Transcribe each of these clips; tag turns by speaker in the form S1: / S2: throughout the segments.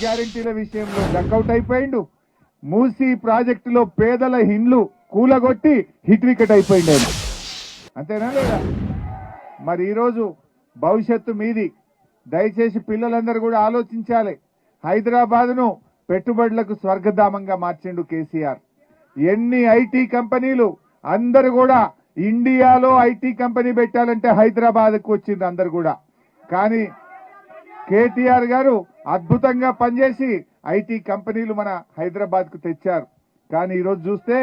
S1: గ్యారెంటీల విషయంలో డకౌట్ అయిపోయిండు. మూసీ ప్రాజెక్టులో పేదల ఇండ్లు కూలగొట్టి హిట్ వికెట్ అయిపోయింది ఆయన. అంతేనా లేదా? మరి ఈరోజు భవిష్యత్తు మీది. దయచేసి పిల్లలందరూ కూడా ఆలోచించాలి. హైదరాబాద్ను పెట్టుబడులకు స్వర్గధామంగా మార్చిండు కేసీఆర్. ఎన్ని ఐటీ కంపెనీలు, అందరూ కూడా ఇండియాలో ఐటీ కంపెనీ పెట్టాలంటే హైదరాబాద్కు వచ్చింది అందరు కూడా. కానీ కేటీఆర్ గారు అద్భుతంగా పనిచేసి ఐటీ కంపెనీలు మన హైదరాబాద్కు తెచ్చారు. కానీ ఈరోజు చూస్తే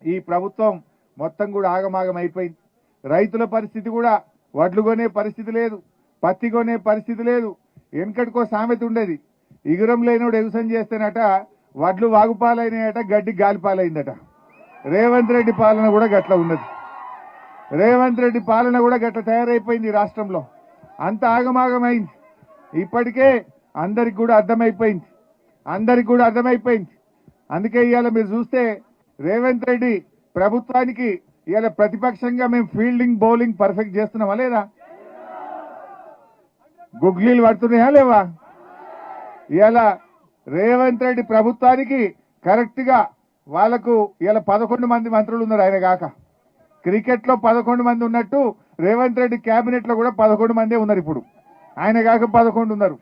S1: ఈ ప్రభుత్వం మొత్తం కూడా ఆగమాగం అయిపోయింది. రైతుల పరిస్థితి కూడా, వడ్లు కొనే పరిస్థితి లేదు, పత్తి కొనే పరిస్థితి లేదు. వెనకటికో సామెత ఉండేది, ఇగురం లేనోడు ఎగుసం చేస్తేనట వడ్లు వాగుపాలైనాయట, గడ్డి గాలిపాలైందట. రేవంత్ రెడ్డి పాలన కూడా గట్ల ఉన్నది. రేవంత్ రెడ్డి పాలన కూడా గట్ల తయారైపోయింది రాష్ట్రంలో. అంత ఆగమాగమైంది. ఇప్పటికే అందరికి కూడా అర్థమైపోయింది. అందుకే ఇవాళ మీరు చూస్తే రేవంత్ రెడ్డి ప్రభుత్వానికి ఇవాళ ప్రతిపక్షంగా మేము ఫీల్డింగ్ బౌలింగ్ పర్ఫెక్ట్ చేస్తున్నామా లేదా? గుగ్లీలు పడుతున్నాయా లేవా? ఇవాళ రేవంత్ రెడ్డి ప్రభుత్వానికి కరెక్ట్ గా వాళ్లకు ఇలా 11 మంది మంత్రులు ఉన్నారు. ఆయన కాక క్రికెట్ లో 11 మంది ఉన్నట్టు రేవంత్ రెడ్డి కేబినెట్ లో కూడా 11 మందే ఉన్నారు. ఇప్పుడు ఆయన కాక 11 ఉన్నారు.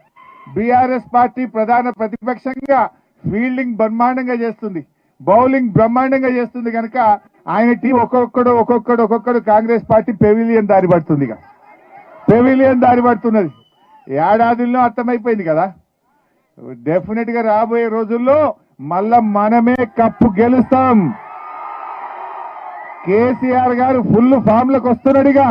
S1: బీఆర్ఎస్ పార్టీ ప్రధాన ప్రతిపక్షంగా ఫీల్డింగ్ బ్రహ్మాండంగా చేస్తుంది, బౌలింగ్ బ్రహ్మాండంగా చేస్తుంది. కనుక ఆయన టీం ఒక్కొక్కడు కాంగ్రెస్ పార్టీ పెవిలియన్ దారి పడుతున్నది. ఏడాదిలో అర్థమైపోయింది కదా. డెఫినెట్ గా రాబోయే రోజుల్లో మళ్ళా మనమే కప్పు గెలుస్తాం. కేసీఆర్ గారు ఫుల్ ఫామ్ లకు వస్తున్నాడుగా,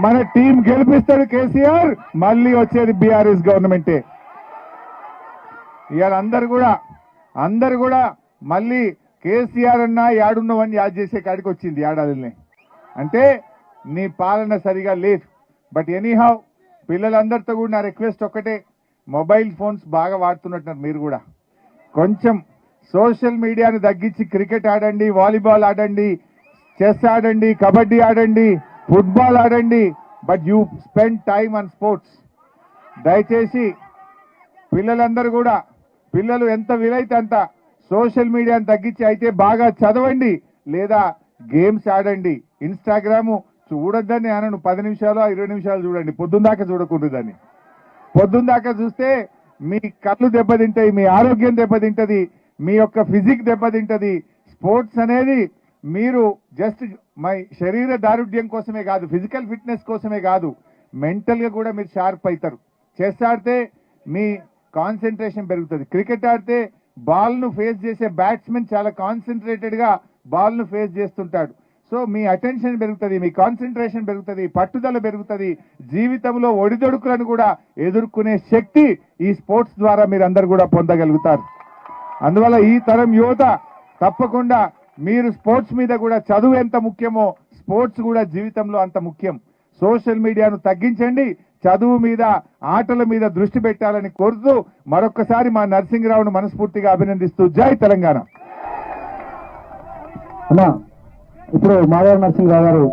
S1: మన టీం గెలిపిస్తాడు కేసీఆర్. మళ్ళీ వచ్చేది బీఆర్ఎస్ గవర్నమెంటే. ఇవాళ అందరు కూడా మళ్ళీ కేసీఆర్ అన్నా యాడున్నవని యాద్ చేసే కాడికి వచ్చింది ఏడాదిని. అంటే నీ పాలన సరిగా లేదు. బట్ ఎనీహౌ పిల్లలందరితో కూడా నా రిక్వెస్ట్ ఒక్కటే, మొబైల్ ఫోన్స్ బాగా వాడుతున్నట్టున్నారు మీరు కూడా. కొంచెం సోషల్ మీడియాను తగ్గించి క్రికెట్ ఆడండి, వాలీబాల్ ఆడండి, చెస్ ఆడండి, కబడ్డీ ఆడండి, ఫుట్బాల్ ఆడండి. But you spend time on sports. దయచేసి పిల్లలందరూ కూడా, పిల్లలు ఎంత వీలైతే అంత సోషల్ మీడియాను తగ్గించి అయితే బాగా చదవండి లేదా గేమ్స్ ఆడండి. ఇన్స్టాగ్రామ్ చూడొద్దని అనను, 10 నిమిషాలు 20 నిమిషాలు చూడండి, పొద్దుందాకా చూడకూడదు. దాన్ని పొద్దుందాకా చూస్తే మీ కళ్ళు దెబ్బతింటాయి, మీ ఆరోగ్యం దెబ్బతింటది, మీ యొక్క ఫిజిక్ దెబ్బతింటది. స్పోర్ట్స్ అనేది మీరు జస్ట్ శరీర దారుఢ్యం కోసమే కాదు, ఫిజికల్ ఫిట్నెస్ కోసమే కాదు, మెంటల్ గా కూడా మీరు షార్ప్ అవుతారు. చెస్ ఆడితే మీ కాన్సన్ట్రేషన్ పెరుగుతుంది. క్రికెట్ ఆడితే బాల్ ను ఫేస్ చేసే బ్యాట్స్మెన్ చాలా కాన్సన్ట్రేటెడ్ గా బాల్ ను ఫేస్ చేస్తుంటాడు. సో మీ అటెన్షన్ పెరుగుతుంది, మీ కాన్సన్ట్రేషన్ పెరుగుతుంది, పట్టుదల పెరుగుతుంది. జీవితంలో ఒడిదొడుకులను కూడా ఎదుర్కొనే శక్తి ఈ స్పోర్ట్స్ ద్వారా మీరందరూ కూడా పొందగలుగుతారు. అందువల్ల ఈ తరం యువత తప్పకుండా మీరు స్పోర్ట్స్ మీద కూడా, చదువు ఎంత ముఖ్యమో స్పోర్ట్స్ కూడా జీవితంలో అంత ముఖ్యం. సోషల్ మీడియాను తగ్గించండి, చదువు మీద, ఆటల మీద దృష్టి పెట్టాలని కోరుతూ మరొక్కసారి మా నరసింహరావును మనస్ఫూర్తిగా అభినందిస్తూ జై తెలంగాణ.
S2: ఇప్పుడు మాధవ నరసింహరావు గారు